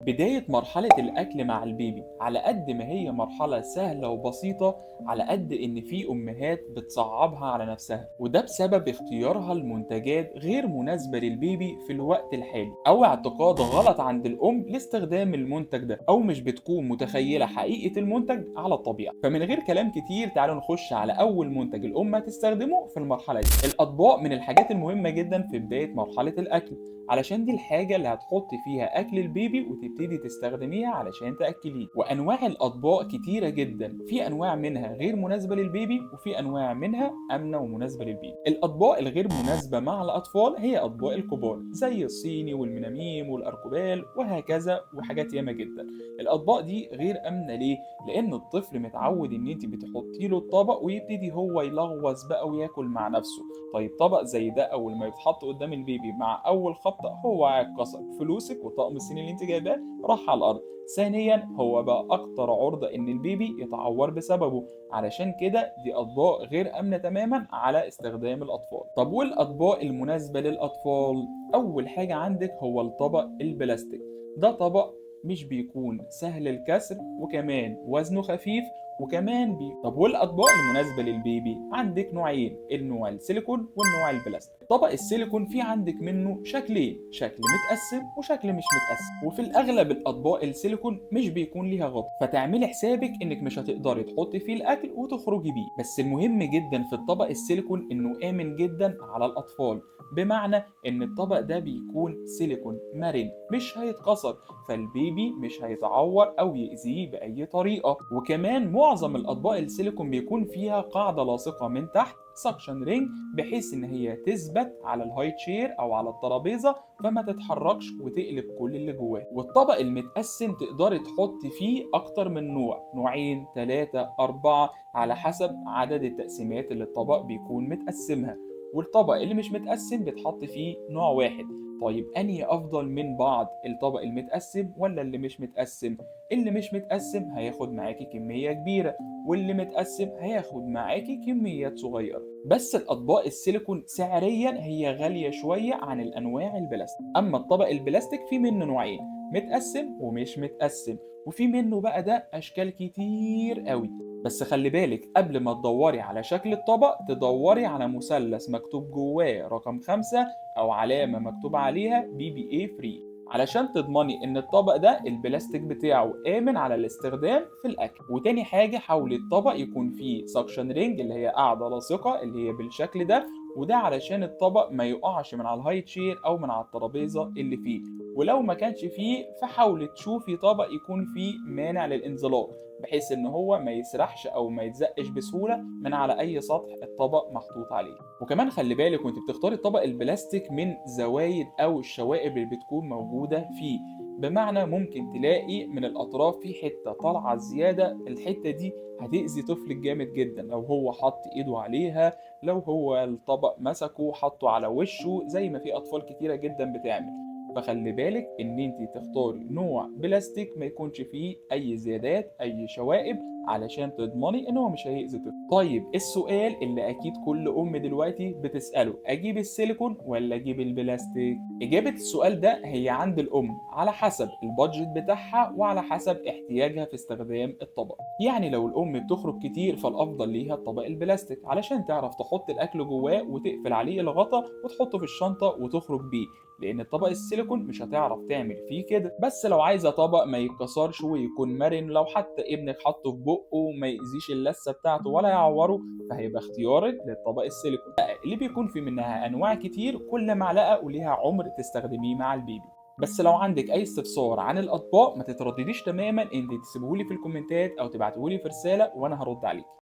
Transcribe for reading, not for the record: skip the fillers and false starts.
بداية مرحلة الأكل مع البيبي على قد ما هي مرحلة سهلة وبسيطة، على قد إن في أمهات بتصعبها على نفسها، وده بسبب اختيارها لمنتجات غير مناسبة للبيبي في الوقت الحالي، أو اعتقاد غلط عند الأم لاستخدام المنتج ده، أو مش بتكون متخيلة حقيقة المنتج على الطبيعة. فمن غير كلام كتير تعالوا نخش على أول منتج الأم هتستخدمه في المرحلة دي. الأطباق من الحاجات المهمة جدا في بداية مرحلة الأكل، علشان دي الحاجة اللي هتحطي فيها أكل البيبي وتبتدي تستخدميها علشان تأكليه. وأنواع الأطباق كتيرة جدا، في أنواع منها غير مناسبة للبيبي وفي أنواع منها آمنة ومناسبة للبيبي. الأطباق الغير مناسبة مع الأطفال هي أطباق الكبار زي الصيني والمناميم والأركوبال وهكذا، وحاجات ياما جدا. الأطباق دي غير آمنة ليه؟ لأن الطفل متعود إن أنت بتحطي له الطبق ويبتدي هو يلغوص بقى وياكل مع نفسه. طيب طبق زي ده اول ما يتحط قدام البيبي مع اول خبطه هو هيتكسر، فلوسك وطقم الصيني اللي انت جايباه راح على الارض. ثانيا هو بقى اكتر عرضه ان البيبي يتعور بسببه، علشان كده دي اطباق غير امنه تماما على استخدام الاطفال. طب والاطباق المناسبه للاطفال؟ اول حاجه عندك هو الطبق البلاستيك. ده طبق مش بيكون سهل الكسر، وكمان وزنه خفيف، طب والاطباق المناسبه للبيبي عندك نوعين، النوع السيليكون والنوع البلاستيك. طبق السيليكون في عندك منه شكلين، شكل متقسم وشكل مش متقسم، وفي الاغلب الاطباق السيليكون مش بيكون ليها غطا، فتعملي حسابك انك مش هتقدري تحطي فيه الاكل وتخرجي بيه. بس المهم جدا في الطبق السيليكون انه امن جدا على الاطفال، بمعنى ان الطبق ده بيكون سيليكون مرن مش هيتكسر، فالبيبي مش هيتعور او يأذيه باي طريقه. وكمان معظم الاطباق السيليكون بيكون فيها قاعده لاصقه من تحت، سكشن رينج، بحيث ان هي تثبت على الهاي تشير او على الترابيزه فما تتحركش وتقلب كل اللي جواه. والطبق المتقسم تقدري تحطي فيه اكتر من نوع، نوعين، ثلاثة، أربعة، على حسب عدد التقسيمات اللي الطبق بيكون متقسمها. والطبق اللي مش متقسم بيتحط فيه نوع واحد. طيب انهي افضل من بعض، الطبق المتقسم ولا اللي مش متقسم؟ اللي مش متقسم هياخد معاكي كمية كبيرة، واللي متقسم هياخد معاكي كميات صغيرة. بس الأطباق السيليكون سعريا هي غالية شوية عن الأنواع البلاستيك. أما الطبق البلاستيك في منه نوعين، متقسم ومش متقسم، وفي منه بقى ده أشكال كتير قوي. بس خلي بالك قبل ما تدوري على شكل الطبق تدوري على مثلث مكتوب جواه رقم 5 أو علامة مكتوب عليها BBA فري، علشان تضمني ان الطبق ده البلاستيك بتاعه آمن على الاستخدام في الاكل. وتاني حاجة حاول الطبق يكون فيه سكشن رينج اللي هي قاعدة لاصقة اللي هي بالشكل ده، وده علشان الطبق ما يقعش من على الهاي تشير او من على الترابيزة اللي فيه. ولو ما كانش فيه فحاولي تشوفي طبق يكون فيه مانع للانزلاق، بحيث ان هو ما يسرحش او ما يتزقش بسهولة من على اي سطح الطبق محطوط عليه. وكمان خلي بالك وانت بتختاري طبق البلاستيك من زوايد او الشوائب اللي بتكون موجوده فيه، بمعنى ممكن تلاقي من الاطراف في حته طالعه زياده، الحته دي هتأذي طفلك جامد جدا لو هو حط ايده عليها، لو هو الطبق مسكه حطه على وشه زي ما في اطفال كتيره جدا بتعمل. فخلي بالك ان انت تختاري نوع بلاستيك ما يكونش فيه اي زيادات اي شوائب، علشان تضمني ان هو مش هيأذي طفل. طيب السؤال اللي اكيد كل ام دلوقتي بتسأله، اجيب السيليكون ولا اجيب البلاستيك؟ اجابة السؤال ده هي عند الام على حسب البادجت بتاعها وعلى حسب احتياجها في استخدام الطبق. يعني لو الام بتخرج كتير فالافضل ليها الطبق البلاستيك، علشان تعرف تحط الاكل جواه وتقفل عليه الغطا وتحطه في الشنطة وتخرج بيه، لان الطبق السيليكون مش هتعرف تعمل فيه كده. بس لو عايزه طبق ما يتكسرش ويكون مرن، لو حتى ابنك حطه في بقه ما يأذيش اللثه بتاعته ولا يعوره، فهيبقى اختيارك للطبق السيليكون اللي بيكون في منها انواع كتير، كل معلقه وليها عمر تستخدميه مع البيبي. بس لو عندك اي استفسار عن الاطباق ما تتردديش تماما ان تسيبهولي في الكومنتات او تبعتهولي في رساله وانا هرد عليك.